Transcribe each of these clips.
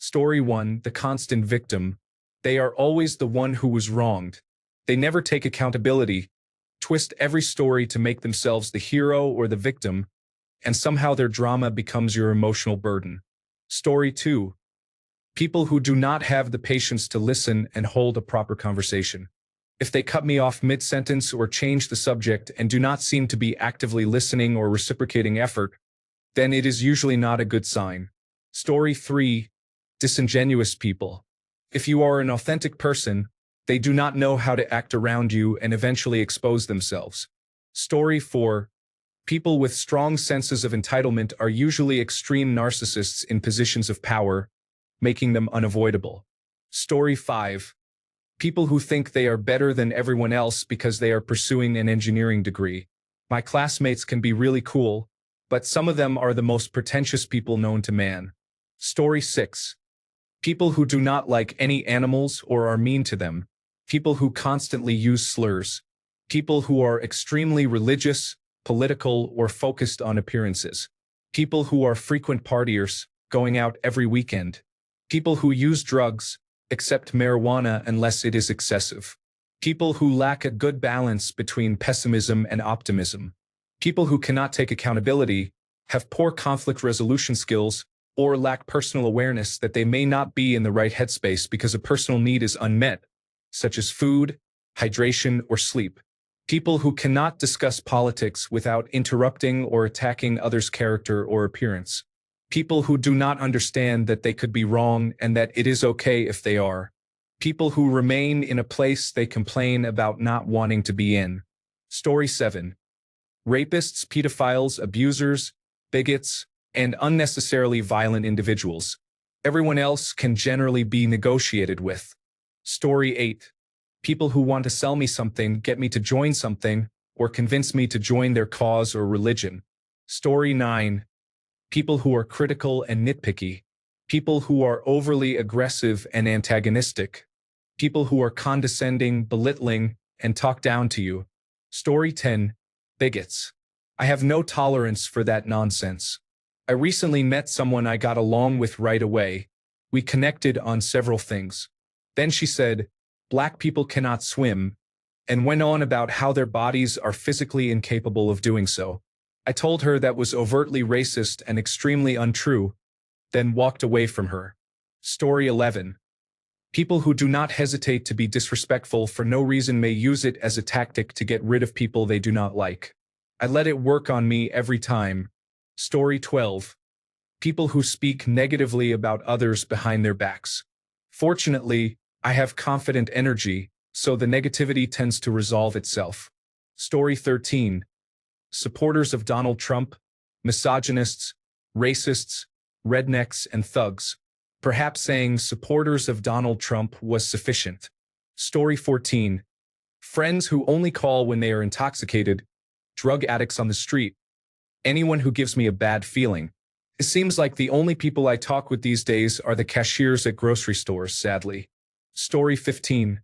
Story 1, the constant victim. They are always the one who was wronged. They never take accountability, twist every story to make themselves the hero or the victim, and somehow their drama becomes your emotional burden. Story 2, people who do not have the patience to listen and hold a proper conversation. If they cut me off mid-sentence or change the subject and do not seem to be actively listening or reciprocating effort, then it is usually not a good sign. Story 3, disingenuous people. If you are an authentic person, they do not know how to act around you and eventually expose themselves. Story 4, people with strong senses of entitlement are usually extreme narcissists in positions of power, making them unavoidable. Story 5, people who think they are better than everyone else because they are pursuing an engineering degree. My classmates can be really cool, but some of them are the most pretentious people known to man. Story 6, people who do not like any animals or are mean to them. People who constantly use slurs. People who are extremely religious, political, or focused on appearances. People who are frequent partiers, going out every weekend. People who use drugs, except marijuana unless it is excessive. People who lack a good balance between pessimism and optimism. People who cannot take accountability, have poor conflict resolution skills, or lack personal awareness that they may not be in the right headspace because a personal need is unmet, such as food, hydration, or sleep. People who cannot discuss politics without interrupting or attacking others' character or appearance. People who do not understand that they could be wrong and that it is okay if they are. People who remain in a place they complain about not wanting to be in. Story 7. Rapists, pedophiles, abusers, bigots, and unnecessarily violent individuals. Everyone else can generally be negotiated with. Story 8. People who want to sell me something, get me to join something, or convince me to join their cause or religion. Story 9. People who are critical and nitpicky. People who are overly aggressive and antagonistic. People who are condescending, belittling, and talk down to you. Story 10. Bigots. I have no tolerance for that nonsense. I recently met someone I got along with right away. We connected on several things. Then she said, "Black people cannot swim," and went on about how their bodies are physically incapable of doing so. I told her that was overtly racist and extremely untrue, then walked away from her. Story 11. People who do not hesitate to be disrespectful for no reason may use it as a tactic to get rid of people they do not like. I let it work on me every time. Story 12. People who speak negatively about others behind their backs. Fortunately, I have confident energy, so the negativity tends to resolve itself. Story 13. Supporters of Donald Trump, misogynists, racists, rednecks, and thugs. Perhaps saying supporters of Donald Trump was sufficient. Story 14. Friends who only call when they are intoxicated, drug addicts on the street, anyone who gives me a bad feeling. It seems like the only people I talk with these days are the cashiers at grocery stores, sadly. Story 15.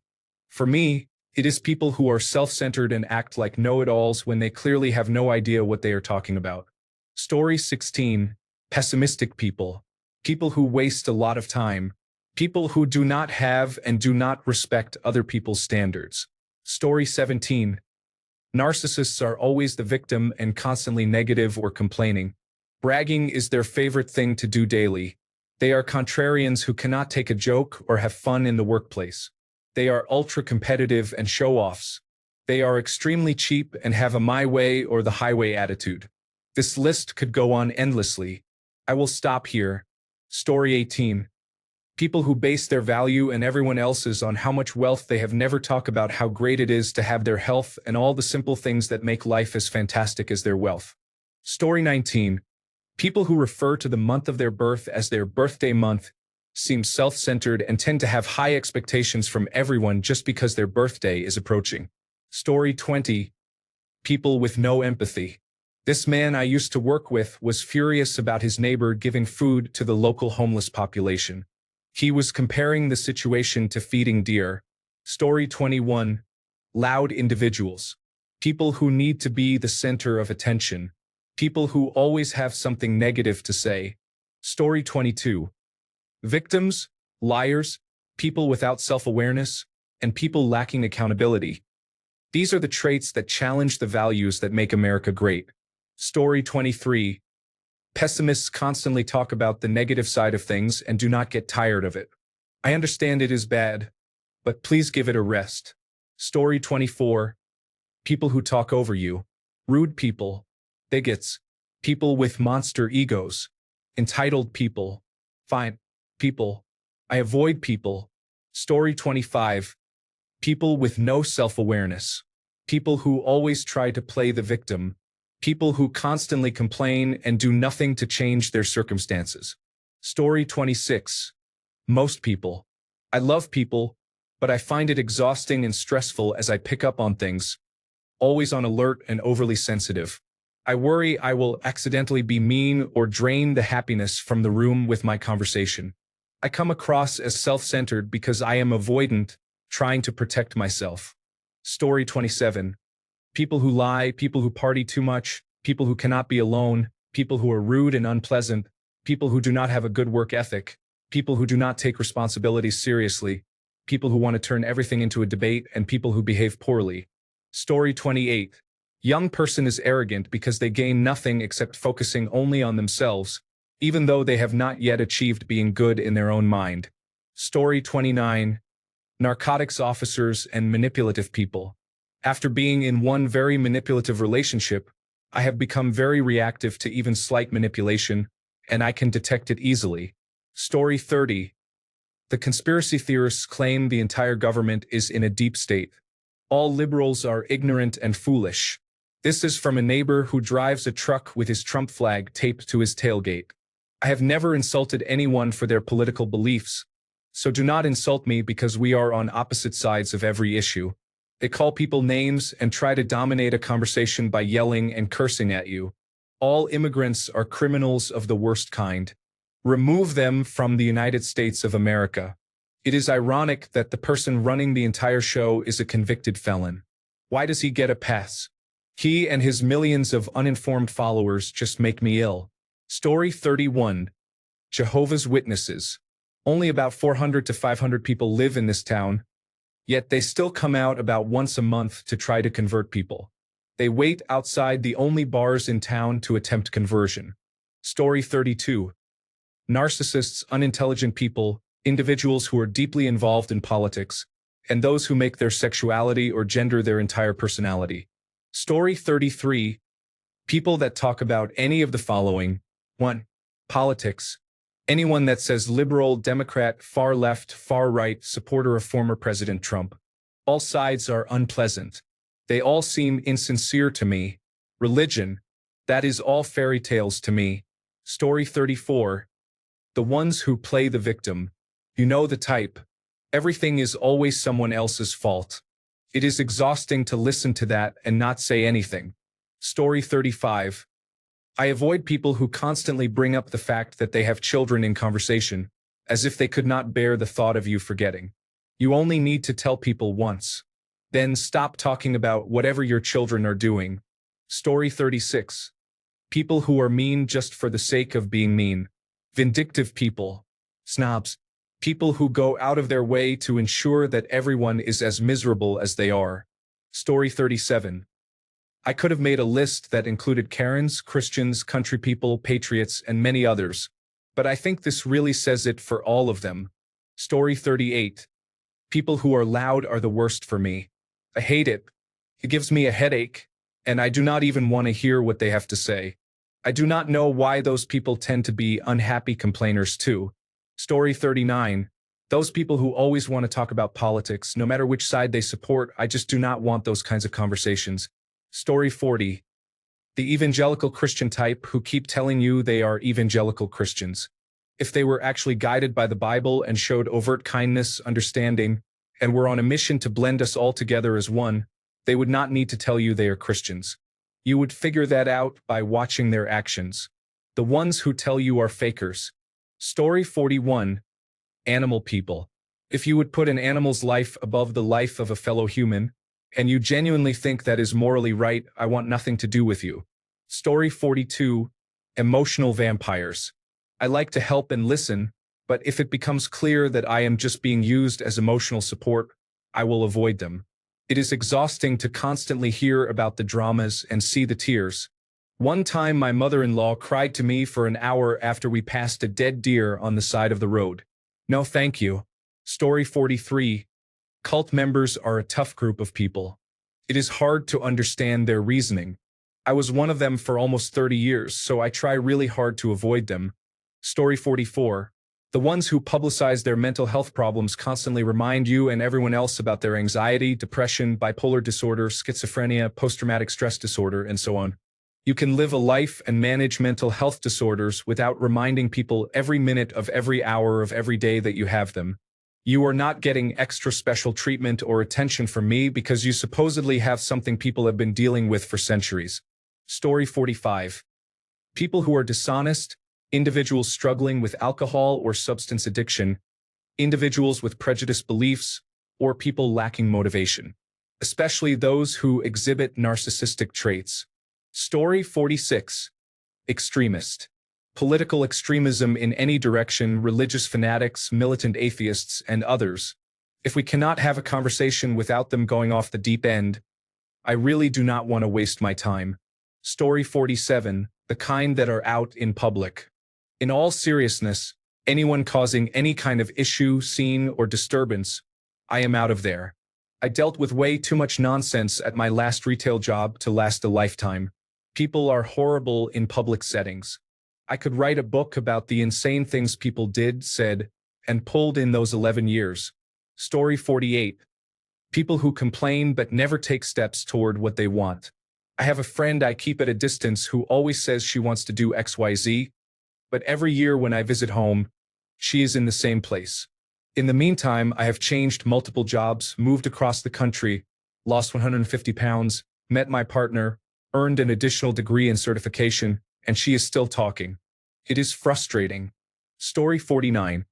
For me, it is people who are self-centered and act like know-it-alls when they clearly have no idea what they are talking about. Story 16. Pessimistic people. People who waste a lot of time. People who do not have and do not respect other people's standards. Story 17. Narcissists are always the victim and constantly negative or complaining. Bragging is their favorite thing to do daily. They are contrarians who cannot take a joke or have fun in the workplace. They are ultra-competitive and show-offs. They are extremely cheap and have a my way or the highway attitude. This list could go on endlessly. I will stop here. Story 18. People who base their value and everyone else's on how much wealth they have never talk about how great it is to have their health and all the simple things that make life as fantastic as their wealth. Story 19. People who refer to the month of their birth as their birthday month seem self-centered and tend to have high expectations from everyone just because their birthday is approaching. Story 20. People with no empathy. This man I used to work with was furious about his neighbor giving food to the local homeless population. He was comparing the situation to feeding deer. Story 21. Loud individuals. People who need to be the center of attention. People who always have something negative to say. Story 22. Victims, liars, people without self-awareness, and people lacking accountability. These are the traits that challenge the values that make America great. Story 23. Pessimists constantly talk about the negative side of things and do not get tired of it. I understand it is bad, but please give it a rest. Story 24. People who talk over you. Rude people. Bigots. People with monster egos. Entitled people. Fine. People. I avoid people. Story 25. People with no self-awareness. People who always try to play the victim. People who constantly complain and do nothing to change their circumstances. Story 26. Most people. I love people, but I find it exhausting and stressful as I pick up on things, always on alert and overly sensitive. I worry I will accidentally be mean or drain the happiness from the room with my conversation. I come across as self-centered because I am avoidant, trying to protect myself. Story 27. People who lie, people who party too much, people who cannot be alone, people who are rude and unpleasant, people who do not have a good work ethic, people who do not take responsibilities seriously, people who want to turn everything into a debate, and people who behave poorly. Story 28. Young person is arrogant because they gain nothing except focusing only on themselves, even though they have not yet achieved being good in their own mind. Story 29. Narcotics officers and manipulative people. After being in one very manipulative relationship, I have become very reactive to even slight manipulation, and I can detect it easily. Story 30. The conspiracy theorists claim the entire government is in a deep state. All liberals are ignorant and foolish. This is from a neighbor who drives a truck with his Trump flag taped to his tailgate. I have never insulted anyone for their political beliefs, so do not insult me because we are on opposite sides of every issue. They call people names and try to dominate a conversation by yelling and cursing at you. All immigrants are criminals of the worst kind. Remove them from the United States of America. It is ironic that the person running the entire show is a convicted felon. Why does he get a pass? He and his millions of uninformed followers just make me ill. Story 31. Jehovah's Witnesses. Only about 400 to 500 people live in this town, yet they still come out about once a month to try to convert people. They wait outside the only bars in town to attempt conversion. Story 32. Narcissists, unintelligent people, individuals who are deeply involved in politics, and those who make their sexuality or gender their entire personality. Story 33. People that talk about any of the following. 1. Politics. Anyone that says liberal, Democrat, far left, far right, supporter of former President Trump. All sides are unpleasant. They all seem insincere to me. Religion. That is all fairy tales to me. Story 34. The ones who play the victim. You know the type. Everything is always someone else's fault. It is exhausting to listen to that and not say anything. Story 35. I avoid people who constantly bring up the fact that they have children in conversation, as if they could not bear the thought of you forgetting. You only need to tell people once. Then stop talking about whatever your children are doing. Story 36. People who are mean just for the sake of being mean. Vindictive people. Snobs. People who go out of their way to ensure that everyone is as miserable as they are. Story 37. I could have made a list that included Karens, Christians, country people, patriots, and many others, but I think this really says it for all of them. Story 38. People who are loud are the worst for me. I hate it. It gives me a headache, and I do not even want to hear what they have to say. I do not know why those people tend to be unhappy complainers too. Story 39. Those people who always want to talk about politics, no matter which side they support, I just do not want those kinds of conversations. Story 40. The evangelical Christian type who keep telling you they are evangelical Christians. If they were actually guided by the Bible and showed overt kindness, understanding, and were on a mission to blend us all together as one, they would not need to tell you they are Christians. You would figure that out by watching their actions. The ones who tell you are fakers. Story 41. Animal people. If you would put an animal's life above the life of a fellow human, and you genuinely think that is morally right, I want nothing to do with you. Story 42. Emotional vampires. I like to help and listen, But if it becomes clear that I am just being used as emotional support, I will avoid them. It is exhausting to constantly hear about the dramas and see the tears. One time my mother-in-law cried to me for an hour after we passed a dead deer on the side of the road. No thank you. Story 43. Cult members are a tough group of people. It is hard to understand their reasoning. I was one of them for almost 30 years, so I try really hard to avoid them. Story 44. The ones who publicize their mental health problems constantly remind you and everyone else about their anxiety, depression, bipolar disorder, schizophrenia, post-traumatic stress disorder, and so on. You can live a life and manage mental health disorders without reminding people every minute of every hour of every day that you have them. You are not getting extra special treatment or attention from me because you supposedly have something people have been dealing with for centuries. Story 45. People who are dishonest, individuals struggling with alcohol or substance addiction, individuals with prejudiced beliefs, or people lacking motivation, especially those who exhibit narcissistic traits. Story 46. Extremist. Political extremism in any direction, religious fanatics, militant atheists, and others. If we cannot have a conversation without them going off the deep end, I really do not want to waste my time. Story 47. The kind that are out in public. In all seriousness, anyone causing any kind of issue, scene, or disturbance, I am out of there. I dealt with way too much nonsense at my last retail job to last a lifetime. People are horrible in public settings. I could write a book about the insane things people did, said, and pulled in those 11 years. Story 48. People who complain but never take steps toward what they want. I have a friend I keep at a distance who always says she wants to do XYZ, but every year when I visit home, she is in the same place. In the meantime, I have changed multiple jobs, moved across the country, lost 150 pounds, met my partner, earned an additional degree and certification, and she is still talking. It is frustrating. Story 49.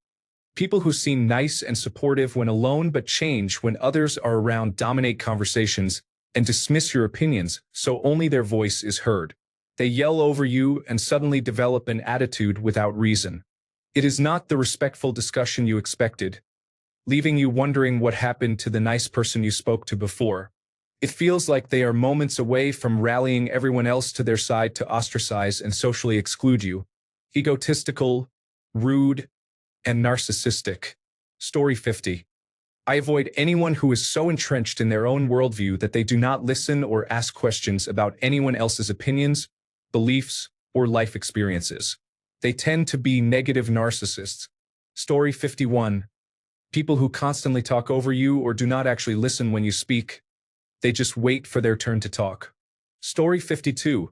People who seem nice and supportive when alone but change when others are around, dominate conversations, and dismiss your opinions so only their voice is heard. They yell over you and suddenly develop an attitude without reason. It is not the respectful discussion you expected, leaving you wondering what happened to the nice person you spoke to before. It feels like they are moments away from rallying everyone else to their side to ostracize and socially exclude you. Egotistical, rude, and narcissistic. Story 50. I avoid anyone who is so entrenched in their own worldview that they do not listen or ask questions about anyone else's opinions, beliefs, or life experiences. They tend to be negative narcissists. Story 51. People who constantly talk over you or do not actually listen when you speak. They just wait for their turn to talk. Story 52.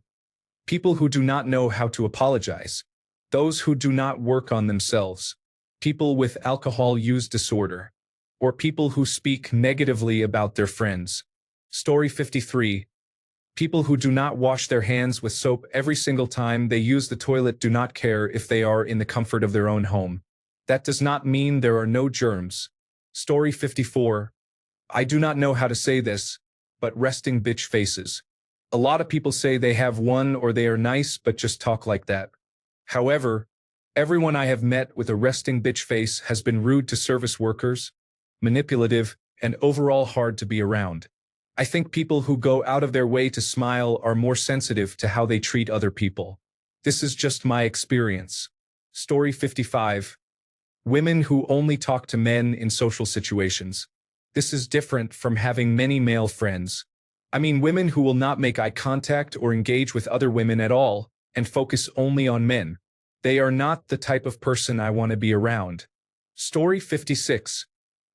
People who do not know how to apologize. Those who do not work on themselves. People with alcohol use disorder. Or people who speak negatively about their friends. Story 53. People who do not wash their hands with soap every single time they use the toilet, do not care if they are in the comfort of their own home. That does not mean there are no germs. Story 54. I do not know how to say this, but resting bitch faces. A lot of people say they have one or they are nice but just talk like that. However, everyone I have met with a resting bitch face has been rude to service workers, manipulative, and overall hard to be around. I think people who go out of their way to smile are more sensitive to how they treat other people. This is just my experience. Story 55. Women who only talk to men in social situations. This is different from having many male friends. I mean women who will not make eye contact or engage with other women at all and focus only on men. They are not the type of person I want to be around. Story 56.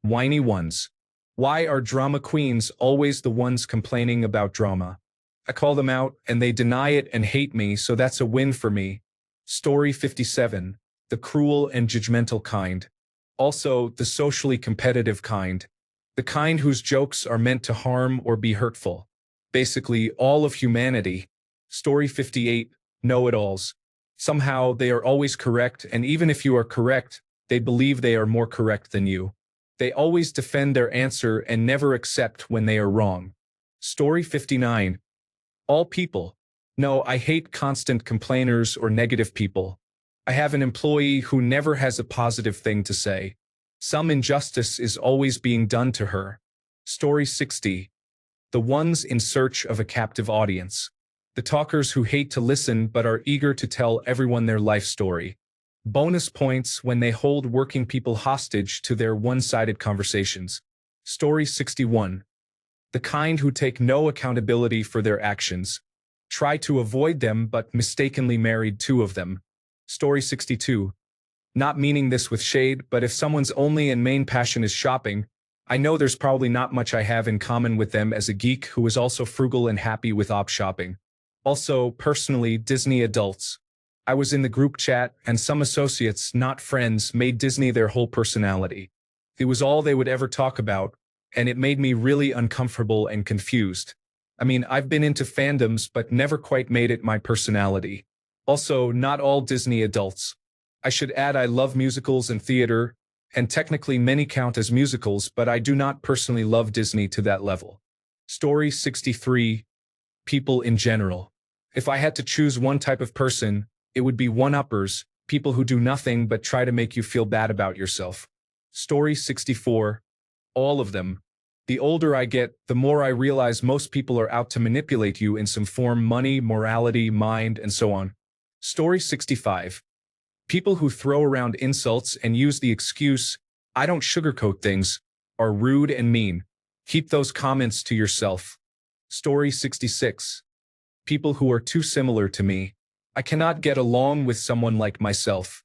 Whiny ones. Why are drama queens always the ones complaining about drama? I call them out and they deny it and hate me, so that's a win for me. Story 57. The cruel and judgmental kind. Also, the socially competitive kind. The kind whose jokes are meant to harm or be hurtful. Basically, all of humanity. Story 58. Know-it-alls. Somehow, they are always correct, and even if you are correct, they believe they are more correct than you. They always defend their answer and never accept when they are wrong. Story 59. All people. No, I hate constant complainers or negative people. I have an employee who never has a positive thing to say. Some injustice is always being done to her. Story 60. The ones in search of a captive audience. The talkers who hate to listen but are eager to tell everyone their life story. Bonus points when they hold working people hostage to their one-sided conversations. Story 61. The kind who take no accountability for their actions. Try to avoid them but mistakenly married two of them. Story 62. Not meaning this with shade, but if someone's only and main passion is shopping, I know there's probably not much I have in common with them as a geek who is also frugal and happy with op shopping. Also, personally, Disney adults. I was in the group chat, and some associates, not friends, made Disney their whole personality. It was all they would ever talk about, and it made me really uncomfortable and confused. I mean, I've been into fandoms, but never quite made it my personality. Also, not all Disney adults. I should add I love musicals and theater, and technically many count as musicals, but I do not personally love Disney to that level. Story 63. People in general. If I had to choose one type of person, it would be one-uppers, people who do nothing but try to make you feel bad about yourself. Story 64. All of them. The older I get, the more I realize most people are out to manipulate you in some form: money, morality, mind, and so on. Story 65. People who throw around insults and use the excuse, "I don't sugarcoat things," are rude and mean. Keep those comments to yourself. Story 66. People who are too similar to me. I cannot get along with someone like myself.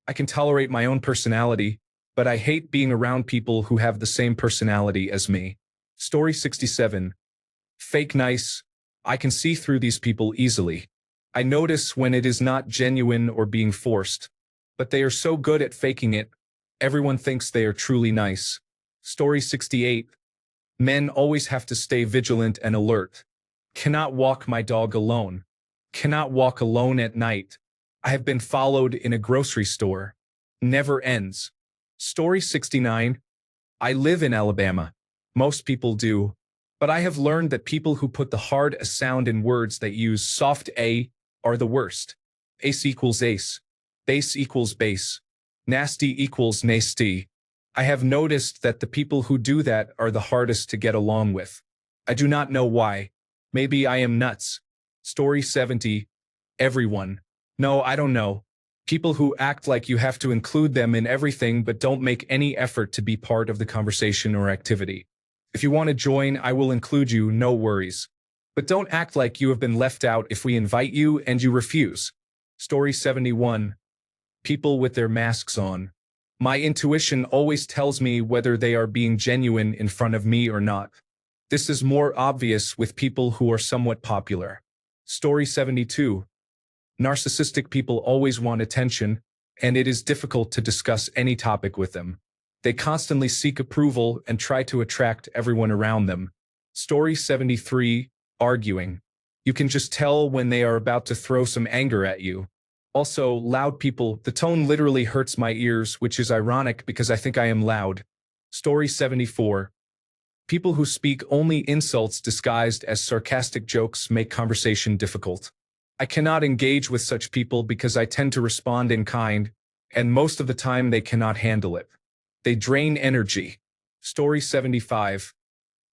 I can tolerate my own personality, but I hate being around people who have the same personality as me. Story 67. Fake nice. I can see through these people easily. I notice when it is not genuine or being forced. But they are so good at faking it, everyone thinks they are truly nice. Story 68. Men always have to stay vigilant and alert. Cannot walk my dog alone. Cannot walk alone at night. I have been followed in a grocery store. Never ends. Story 69. I live in Alabama. Most people do. But I have learned that people who put the hard A sound in words that use soft A are the worst. Ace equals ace. Base equals base. Nasty equals nasty. I have noticed that the people who do that are the hardest to get along with. I do not know why. Maybe I am nuts. Story 70. Everyone. No, I don't know. People who act like you have to include them in everything but don't make any effort to be part of the conversation or activity. If you want to join, I will include you, no worries. But don't act like you have been left out if we invite you and you refuse. Story 71. People with their masks on. My intuition always tells me whether they are being genuine in front of me or not. This is more obvious with people who are somewhat popular. Story 72. Narcissistic people always want attention, and it is difficult to discuss any topic with them. They constantly seek approval and try to attract everyone around them. Story 73. Arguing. You can just tell when they are about to throw some anger at you. Also, loud people, the tone literally hurts my ears, which is ironic because I think I am loud. Story 74. People who speak only insults disguised as sarcastic jokes make conversation difficult. I cannot engage with such people because I tend to respond in kind, and most of the time they cannot handle it. They drain energy. Story 75.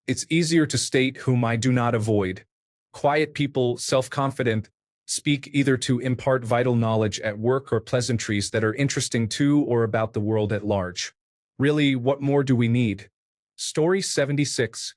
It's easier to state whom I do not avoid. Quiet people, self-confident, speak either to impart vital knowledge at work or pleasantries that are interesting to or about the world at large. Really, what more do we need? Story 76.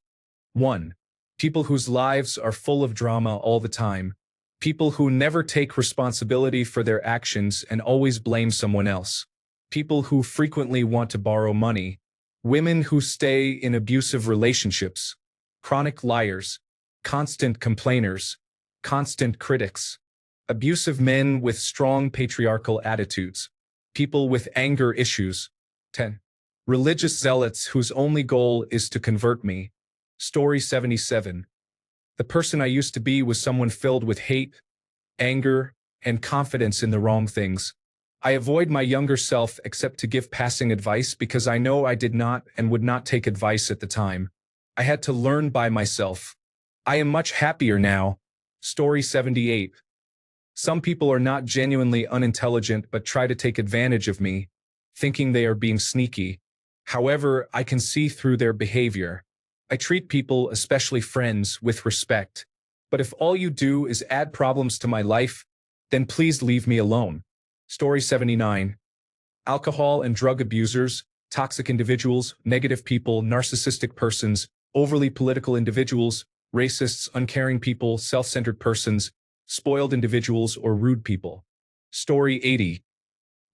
1. People whose lives are full of drama all the time. People who never take responsibility for their actions and always blame someone else. People who frequently want to borrow money. Women who stay in abusive relationships. Chronic liars. Constant complainers. Constant critics. Abusive men with strong patriarchal attitudes. People with anger issues. 10. Religious zealots whose only goal is to convert me. Story 77. The person I used to be was someone filled with hate, anger, and confidence in the wrong things. I avoid my younger self except to give passing advice because I know I did not and would not take advice at the time. I had to learn by myself. I am much happier now. Story 78. Some people are not genuinely unintelligent but try to take advantage of me, thinking they are being sneaky. However, I can see through their behavior. I treat people, especially friends, with respect. But if all you do is add problems to my life, then please leave me alone. Story 79. Alcohol and drug abusers, toxic individuals, negative people, narcissistic persons, overly political individuals, racists, uncaring people, self-centered persons, spoiled individuals, or rude people. Story 80.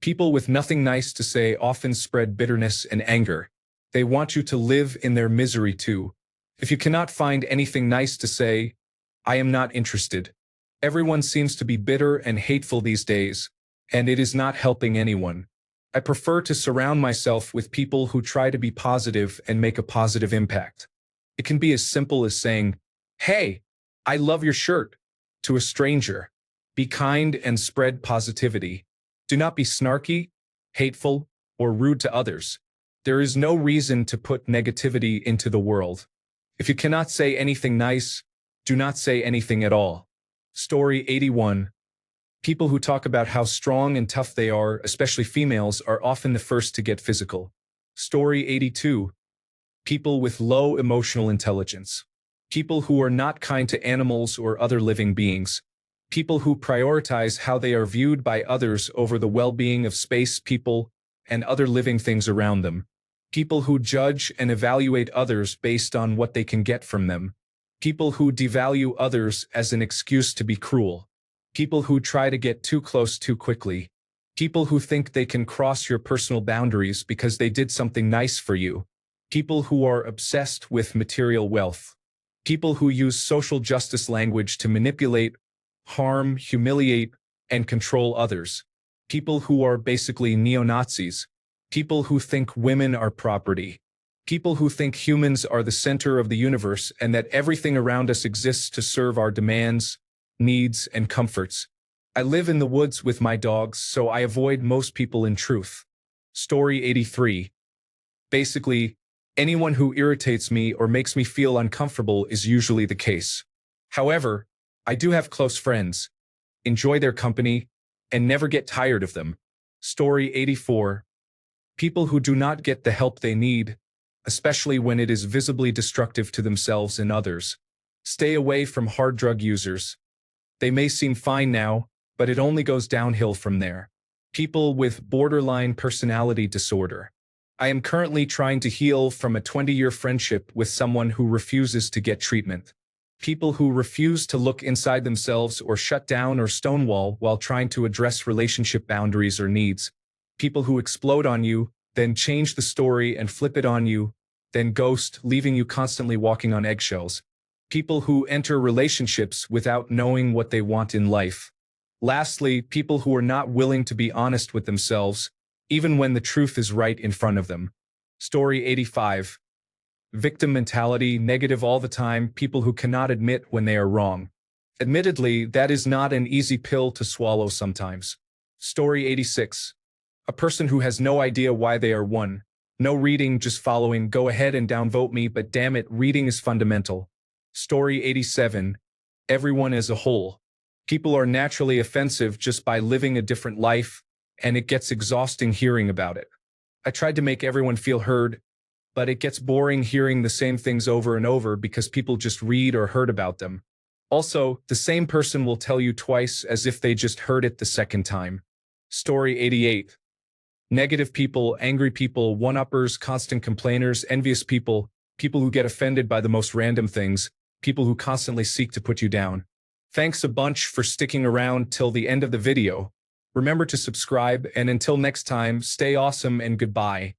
People with nothing nice to say often spread bitterness and anger. They want you to live in their misery too. If you cannot find anything nice to say, I am not interested. Everyone seems to be bitter and hateful these days, and it is not helping anyone. I prefer to surround myself with people who try to be positive and make a positive impact. It can be as simple as saying, "Hey, I love your shirt," to a stranger. Be kind and spread positivity. Do not be snarky, hateful, or rude to others. There is no reason to put negativity into the world. If you cannot say anything nice, do not say anything at all. Story 81. People who talk about how strong and tough they are, especially females, are often the first to get physical. Story 82. People with low emotional intelligence. People who are not kind to animals or other living beings. People who prioritize how they are viewed by others over the well-being of space, people, and other living things around them. People who judge and evaluate others based on what they can get from them. People who devalue others as an excuse to be cruel. People who try to get too close too quickly. People who think they can cross your personal boundaries because they did something nice for you. People who are obsessed with material wealth. People who use social justice language to manipulate, harm, humiliate, and control others. People who are basically neo-Nazis. People who think women are property. People who think humans are the center of the universe and that everything around us exists to serve our demands, needs, and comforts. I live in the woods with my dogs, so I avoid most people in truth. Story 83. Basically, anyone who irritates me or makes me feel uncomfortable is usually the case. However, I do have close friends, enjoy their company, and never get tired of them. Story 84. People who do not get the help they need, especially when it is visibly destructive to themselves and others. Stay away from hard drug users. They may seem fine now, but it only goes downhill from there. People with borderline personality disorder. I am currently trying to heal from a 20-year friendship with someone who refuses to get treatment. People who refuse to look inside themselves or shut down or stonewall while trying to address relationship boundaries or needs. People who explode on you, then change the story and flip it on you, then ghost, leaving you constantly walking on eggshells. People who enter relationships without knowing what they want in life. Lastly, people who are not willing to be honest with themselves, even when the truth is right in front of them. Story 85. Victim mentality, negative all the time, people who cannot admit when they are wrong. Admittedly, that is not an easy pill to swallow sometimes. Story 86. A person who has no idea why they are one. No reading, just following, go ahead and downvote me, but damn it, reading is fundamental. Story 87. Everyone as a whole. People are naturally offensive just by living a different life, and it gets exhausting hearing about it. I tried to make everyone feel heard, but it gets boring hearing the same things over and over because people just read or heard about them. Also, the same person will tell you twice as if they just heard it the second time. Story 88. Negative people, angry people, one-uppers, constant complainers, envious people, people who get offended by the most random things, people who constantly seek to put you down. Thanks a bunch for sticking around till the end of the video. Remember to subscribe, and until next time, stay awesome and goodbye.